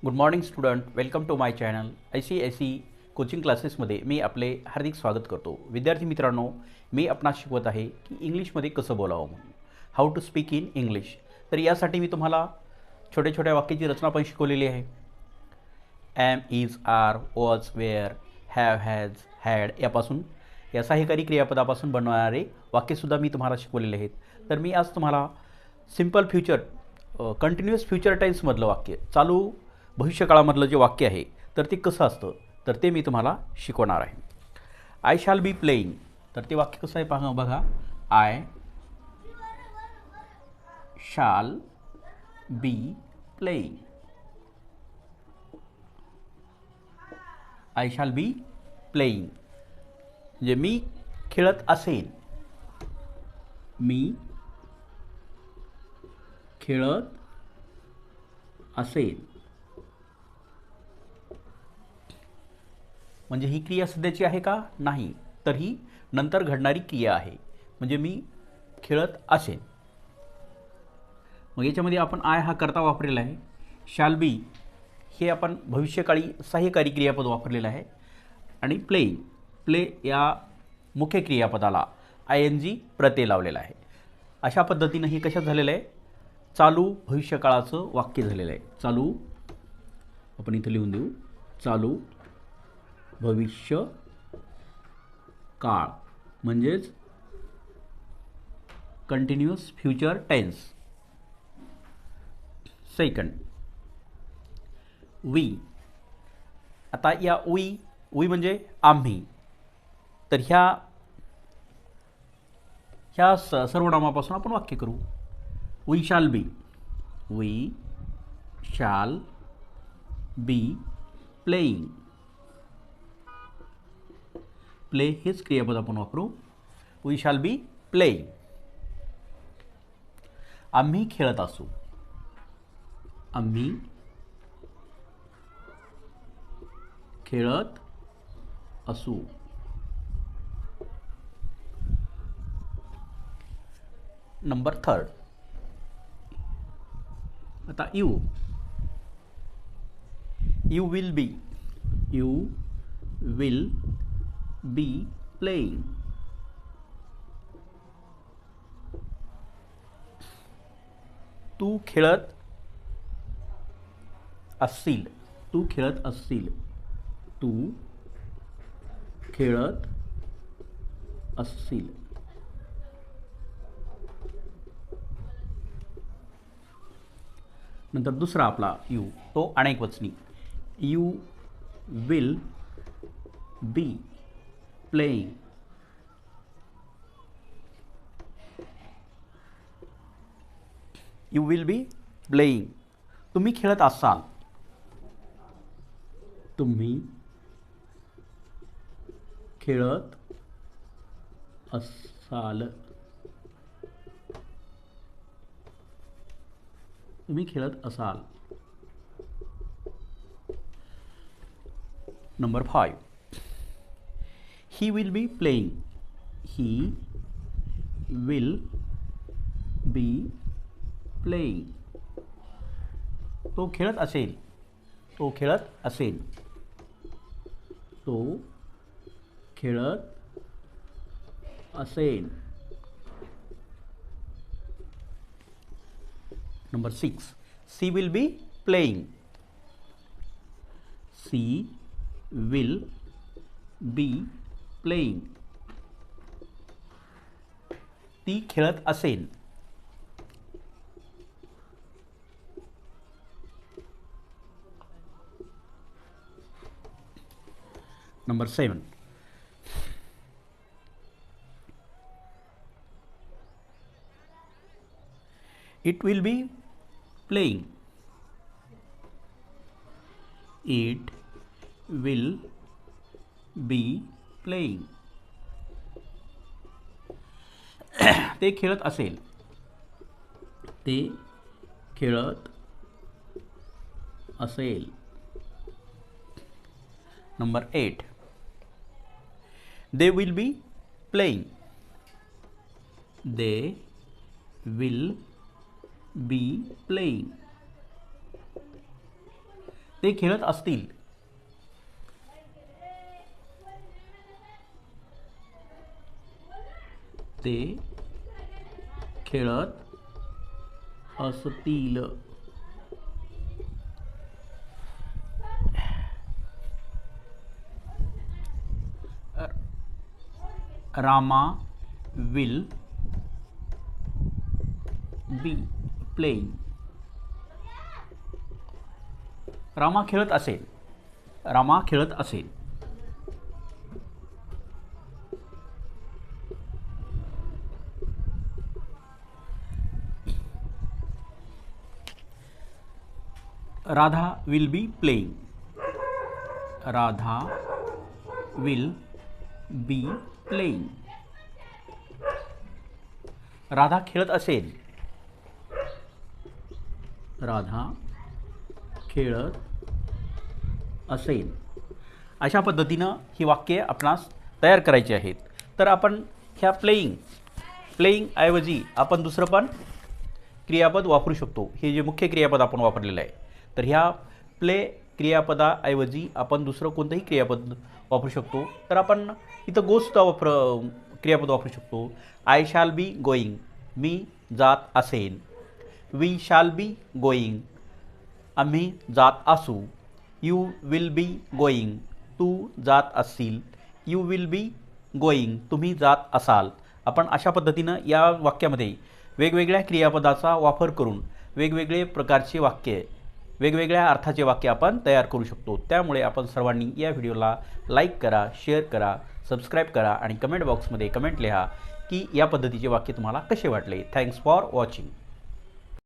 Good morning student, welcome to my channel ICSE coaching क्लासेसमध्ये मी आपले हार्दिक स्वागत करतो. विद्यार्थी मित्रांनो, मी आपणास शिकवत आहे की इंग्लिशमध्ये कसं बोलावं म्हणून, how to speak in English. तर यासाठी मी तुम्हाला छोट्या छोट्या वाक्याची रचना पण शिकवलेली आहे. Am, is, are, was, were, have, has, had यापासून या सहाय्यकारी क्रियापदापासून बनवणारे वाक्यसुद्धा मी तुम्हाला शिकवलेले आहेत. तर मी आज तुम्हाला सिम्पल फ्युचर कंटिन्युअस फ्युचर टेन्समधलं वाक्य, चालू भविष्यकाळामधलं जे वाक्य आहे तर ते कसं असतं तर ते मी तुम्हाला शिकवणार आहे. आय शॅल बी प्लेईंग, तर ते वाक्य कसं आहे पहा बघा. I shall be playing. I shall be playing म्हणजे मी खेळत असेन. मी खेळत असेन म्हणजे ही क्रिया सध्याची आहे का? नाही, तर ही नंतर घडणारी क्रिया आहे. म्हणजे मी खेळत असेन. मग याच्यामध्ये आपण आय हा करता वापरलेला आहे. शॅल बी हे आपण भविष्यकाळी सहाय्यकारी क्रियापद वापरलेलं आहे. आणि प्ले या मुख्य क्रियापदाला ING प्रत्यय लावलेला आहे. अशा पद्धतीनं हे कशात झालेलं आहे? चालू भविष्यकाळाचं वाक्य झालेलं आहे. चालू आपण इथं लिहून देऊ. चालू भविष्य काळ म्हणजेच continuous future tense. Second, V. आता या वी म्हणजे आम्ही. तर ह्या सर्वनामापासून आपण वाक्य करू. We shall be. We shall be playing. Play हेच क्रियापद आपण वापरू. We shall be playing. आम्ही खेळत असू. आम्ही खेळत असू. नंबर थर्ड, आता you will be. You will be playing. तू खेळत असशील. तू खेळत असशील. तू खेळत असशील. नंतर दुसरा आपला यू, तो अनेक वचनी. You will be playing. You will be playing. तुम्ही खेळत असाल. तुम्ही खेळत असाल. तुम्ही खेळत असाल. Number 5, he will be playing. He will be playing. तो खेळत असेल. तो खेळत असेल. तो खेळत असेल. Number 6, she will be playing. She will be playing. ती खेळत असेल. Number 7, it will be playing. It will be playing. ते खेळत असेल. ते खेळत असेल. Number 8, they will be playing. They will be playing. ते खेळत असतील. ते खेळत असतील. Rama will be playing. Rama खेळत असेल. रामा खेळत असेल. Radha will be playing. Radha will be playing. Radha खेळत असेल. राधा खेळत असेल. अशा पद्धतीनं ही वाक्ये आपणास तयार करायची आहेत. तर आपण ह्या प्लेइंग ऐवजी आपण दुसरं पण क्रियापद वापरू शकतो. हे जे मुख्य क्रियापद आपण वापरलेलं आहे, तर ह्या प्ले क्रियापदाऐवजी आपण दुसरं कोणतंही क्रियापद वापरू शकतो. तर आपण इथं गोसुद्धा क्रियापद वापरू शकतो. I shall be going. मी जात असेन. We shall be going. आम्ही जात असू. You will be going. तू जात असशील. You will be going. तुम्ही जात असाल. आपण अशा पद्धतीनं या वाक्यामध्ये वेगवेगळ्या क्रियापदाचा वापर करून वेगवेगळे प्रकारचे वाक्य, वेगवेगळ्या अर्थाचे वाक्य आपण तयार करू शकतो. त्यामुळे आपण सर्वांनी या व्हिडिओला लाईक करा, शेअर करा, सबस्क्राईब करा आणि कमेंट बॉक्समध्ये कमेंट लिहा की या पद्धतीचे वाक्य तुम्हाला कसे वाटले. Thanks for watching.